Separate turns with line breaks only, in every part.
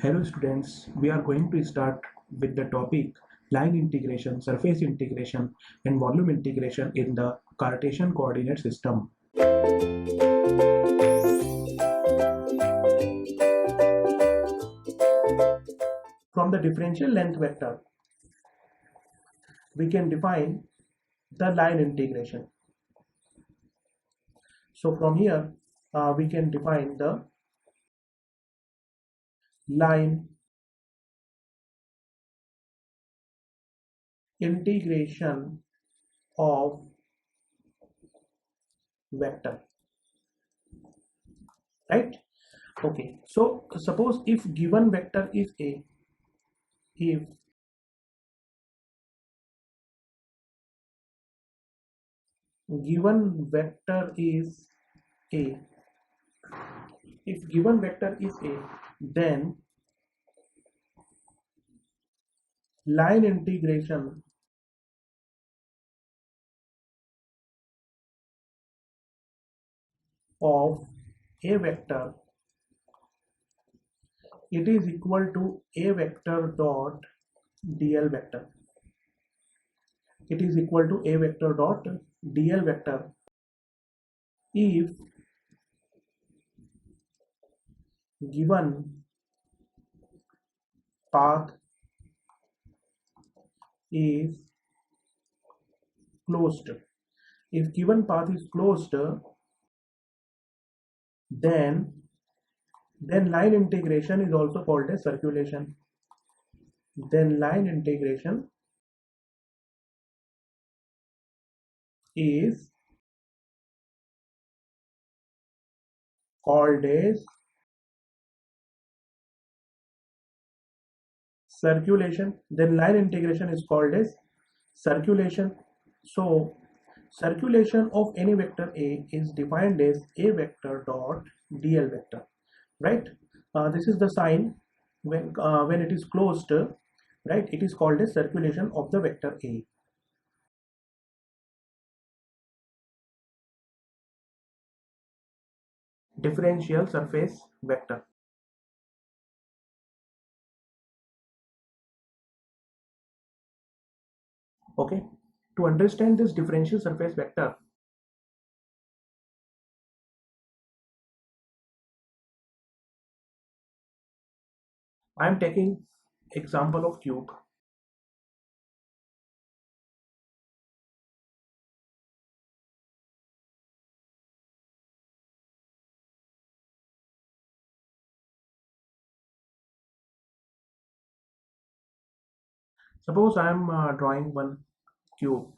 Hello students, we are going to start with the topic line integration, surface integration and volume integration in the Cartesian coordinate system. From the differential length vector, we can define the line integration. So from here, we can define the line integration of vector, right? Okay, so suppose if given vector is A, if given vector is A, if given vector is A, then line integration of A vector, it is equal to A vector dot dl vector. It is equal to A vector dot dl vector if given path is closed. If given path is closed, then line integration is also called as circulation. Then line integration is called as circulation. Then line integration is called as circulation. So circulation of any vector A is defined as A vector dot dl vector, right? This is the sign when it is closed, right? It is called as circulation of the vector A. Differential surface vector. Okay, to understand this differential surface vector, I am taking example of cube. Suppose I am drawing one cube.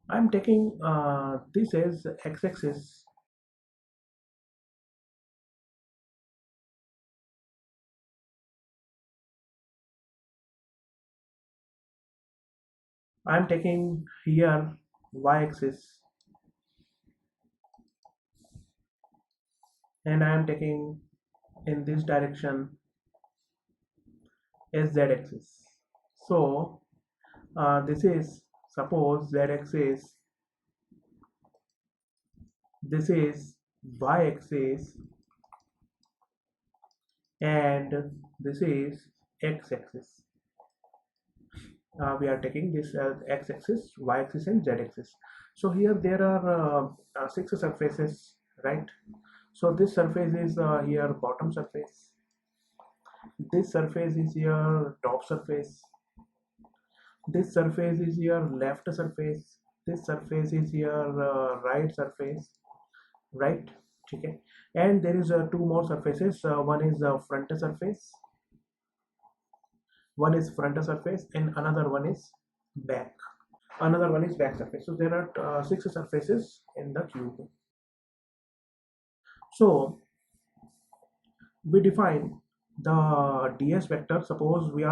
I am taking this as x-axis. I am taking here y-axis, and I am taking in this direction as z-axis. So this is, suppose z-axis, this is y-axis, and this is x-axis. We are taking this as x-axis, y-axis and z-axis. So here there are 6 surfaces, right? So this surface is here bottom surface, this surface is your top surface, this surface is your left surface, this surface is your right surface, right? Okay, and there is two more surfaces. One is front surface, one is front surface, and another one is back. Another one is back surface. So there are 6 surfaces in the cube. So we define the ds vector. Suppose we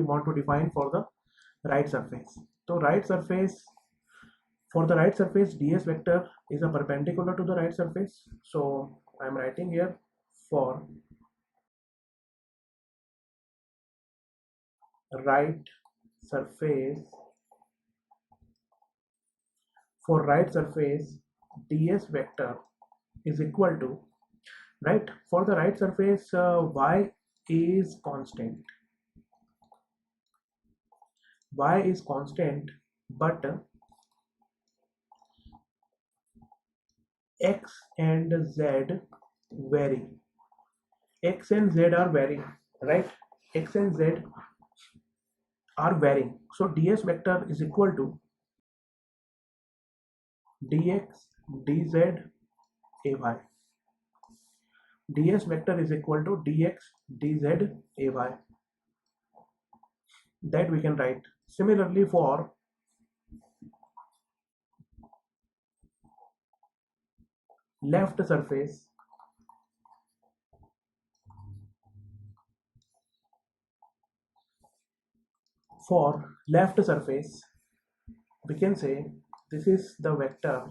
want to define for the right surface. So right surface, for the right surface, ds vector is a perpendicular to the right surface. So I'm writing here for right surface, for right surface ds vector is equal to, right, for the right surface, y is constant. Y is constant, but x and z vary. X and z are varying, right? X and z are varying. So ds vector is equal to dx dz ay. ds vector is equal to dx dz ay. That we can write. Similarly, for left surface, we can say this is the vector,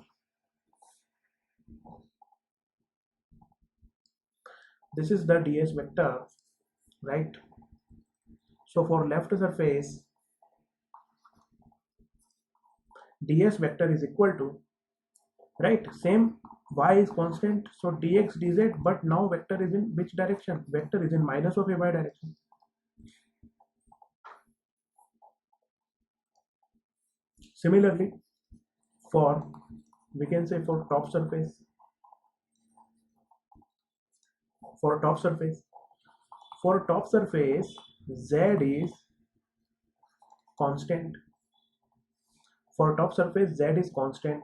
this is the ds vector, right? So for left surface, ds vector is equal to, right, same, y is constant, so dx dz, but now vector is in which direction? Vector is in minus of ay direction. Similarly, for, we can say, for top surface, for top surface z is constant. For top surface z is constant,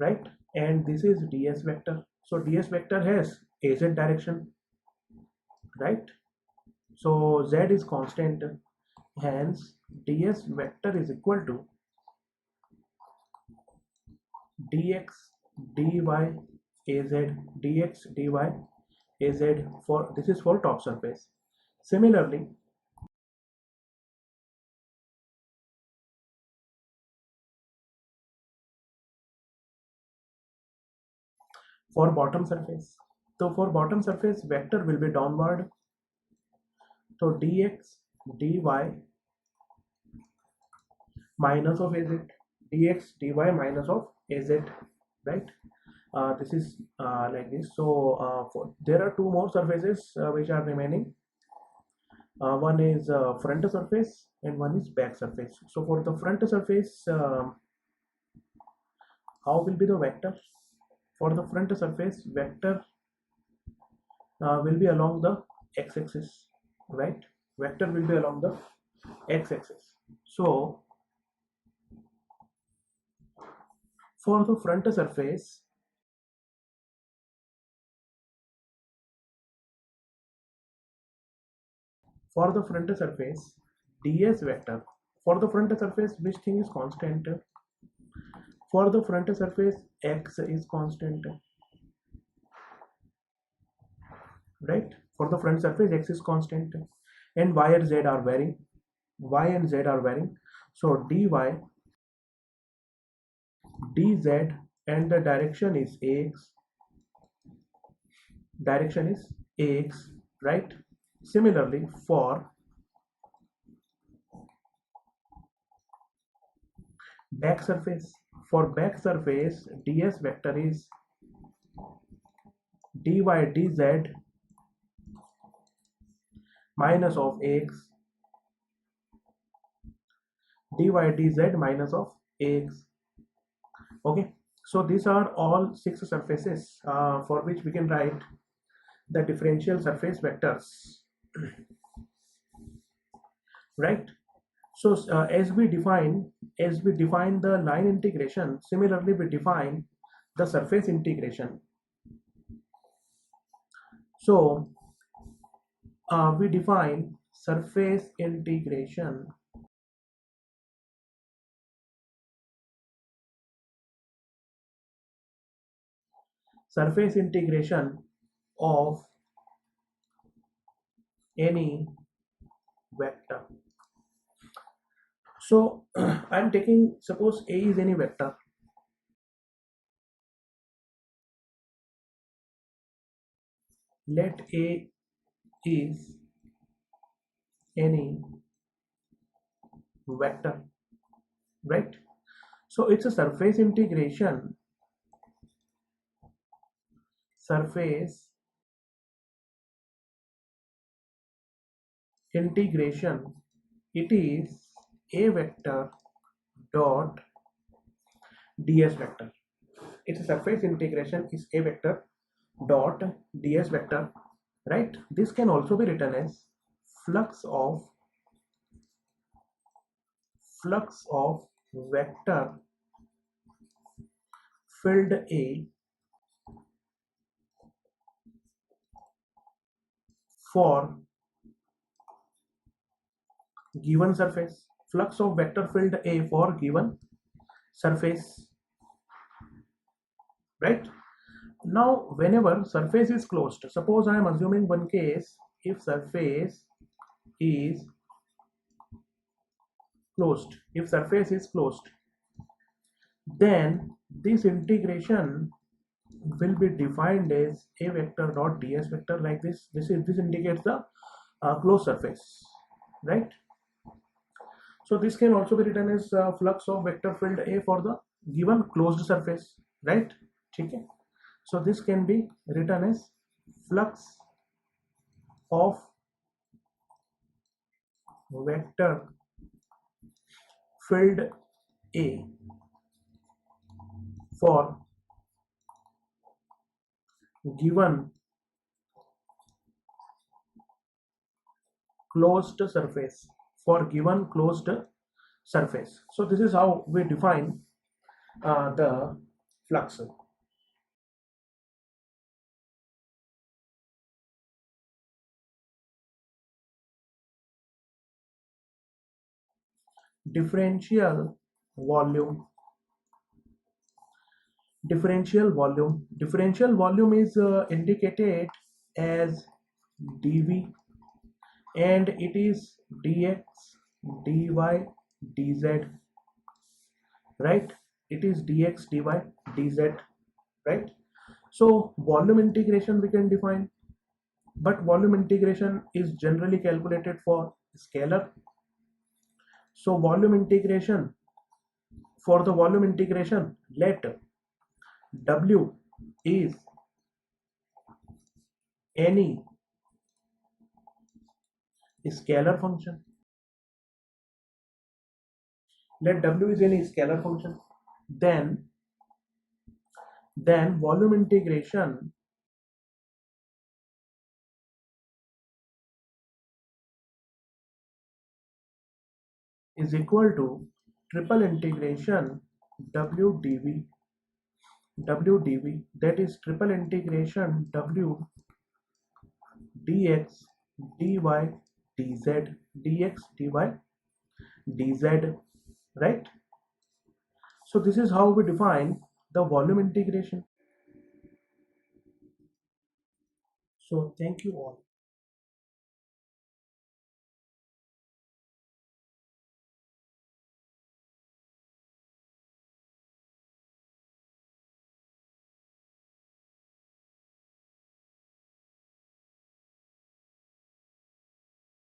right? And this is ds vector. So ds vector has az direction, right? So z is constant, hence ds vector is equal to dx dy az, dx dy az, for this is for top surface. Similarly, for bottom surface, so for bottom surface vector will be downward, so dx dy minus of az, dx dy minus of az, right? This is like this. So there are two more surfaces which are remaining. One is front surface and one is back surface. So for the front surface, how will be the vector? For the front surface, vector will be along the x-axis, right? Vector will be along the x-axis. So for the front surface, ds vector, for the front surface, which thing is constant? For the front surface, x is constant, right? For the front surface, x is constant, and y and z are varying. So dy dz, and the direction is ax, right? Similarly, for back surface, ds vector is dy dz minus of ax, okay. So these are all 6 surfaces for which we can write the differential surface vectors, right? So as we define the line integration, similarly we define the surface integration. So we define surface integration of any vector. So I'm taking, suppose A is any vector, let A is any vector, right? So it's a surface integration. It is a vector dot ds vector. It's a surface integration is a vector dot ds vector, right? This can also be written as flux of vector filled A for given surface. Flux of vector filled A for given surface, right? Now whenever surface is closed, suppose I am assuming one case, if surface is closed, then this integration will be defined as a vector dot ds vector, like this. This indicates the closed surface, right? So this can also be written as flux of vector field A for the given closed surface, right? Okay. So this can be written as flux of vector field A for given closed surface, So this is how we define the flux. Differential volume. Differential volume is indicated as dV, and it is dx, dy, dz, right? It is dx, dy, dz, right? So volume integration we can define, but volume integration is generally calculated for scalar. So volume integration, let w is any scalar function. Let w is any scalar function, then volume integration is equal to triple integration w dv, that is triple integration w dx, dy, dz, right? So this is how we define the volume integration. So thank you all.